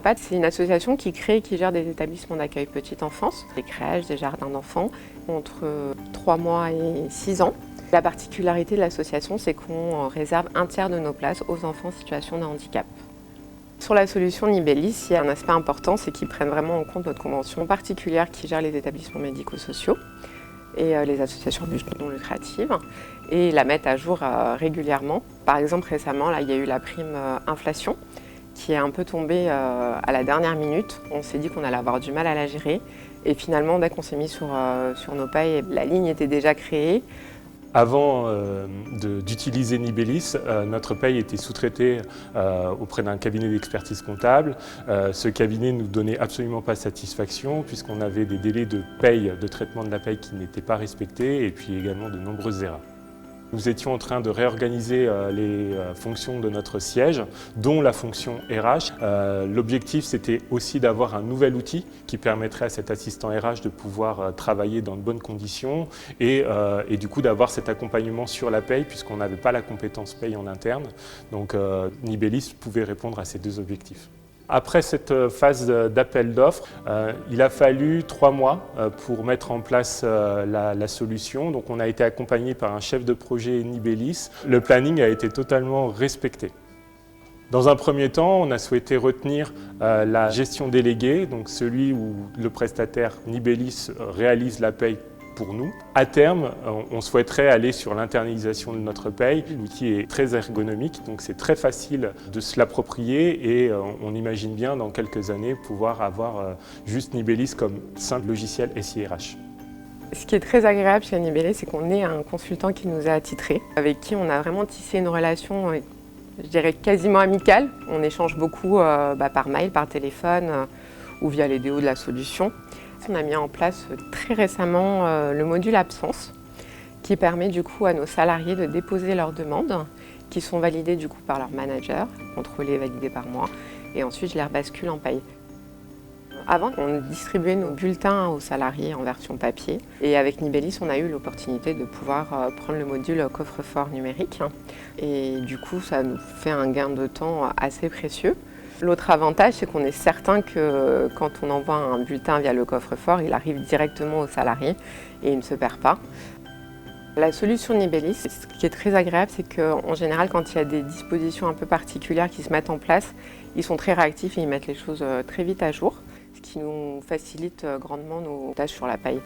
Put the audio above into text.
Impact, c'est une association qui crée et qui gère des établissements d'accueil petite enfance, des crèches, des jardins d'enfants, entre 3 mois et 6 ans. La particularité de l'association, c'est qu'on réserve un tiers de nos places aux enfants en situation de handicap. Sur la solution Nibellis, il y a un aspect important, c'est qu'ils prennent vraiment en compte notre convention particulière qui gère les établissements médico-sociaux et les associations à but non lucratif et la mettent à jour régulièrement. Par exemple, récemment, là, il y a eu la prime inflation qui est un peu tombée à la dernière minute. On s'est dit qu'on allait avoir du mal à la gérer et finalement, dès qu'on s'est mis sur nos payes, la ligne était déjà créée. Avant d'utiliser Nibellis, notre paye était sous-traitée auprès d'un cabinet d'expertise comptable. Ce cabinet ne nous donnait absolument pas satisfaction puisqu'on avait des délais de paye, de traitement de la paye qui n'étaient pas respectés et puis également de nombreuses erreurs. Nous étions en train de réorganiser les fonctions de notre siège, dont la fonction RH. L'objectif, c'était aussi d'avoir un nouvel outil qui permettrait à cet assistant RH de pouvoir travailler dans de bonnes conditions et du coup d'avoir cet accompagnement sur la paye puisqu'on n'avait pas la compétence paye en interne. Donc Nibellis pouvait répondre à ces deux objectifs. Après cette phase d'appel d'offres, il a fallu 3 mois pour mettre en place la solution. Donc on a été accompagné par un chef de projet Nibellis. Le planning a été totalement respecté. Dans un premier temps, on a souhaité retenir la gestion déléguée, donc celui où le prestataire Nibellis réalise la paye pour nous. À terme, on souhaiterait aller sur l'internalisation de notre paye. L'outil est très ergonomique, donc c'est très facile de se l'approprier et on imagine bien dans quelques années pouvoir avoir juste Nibellis comme simple logiciel SIRH. Ce qui est très agréable chez Nibellis, c'est qu'on est un consultant qui nous a attitrés, avec qui on a vraiment tissé une relation, je dirais quasiment amicale. On échange beaucoup par mail, par téléphone ou via les DO de la solution. On a mis en place très récemment le module absence qui permet du coup à nos salariés de déposer leurs demandes qui sont validées du coup par leur manager, contrôlées et validées par moi et ensuite je les rebascule en paye. Avant, on distribuait nos bulletins aux salariés en version papier et avec Nibellis, on a eu l'opportunité de pouvoir prendre le module coffre-fort numérique et du coup ça nous fait un gain de temps assez précieux. L'autre avantage, c'est qu'on est certain que quand on envoie un bulletin via le coffre-fort, il arrive directement au salarié et il ne se perd pas. La solution Nibellis, ce qui est très agréable, c'est qu'en général, quand il y a des dispositions un peu particulières qui se mettent en place, ils sont très réactifs et ils mettent les choses très vite à jour, ce qui nous facilite grandement nos tâches sur la paye.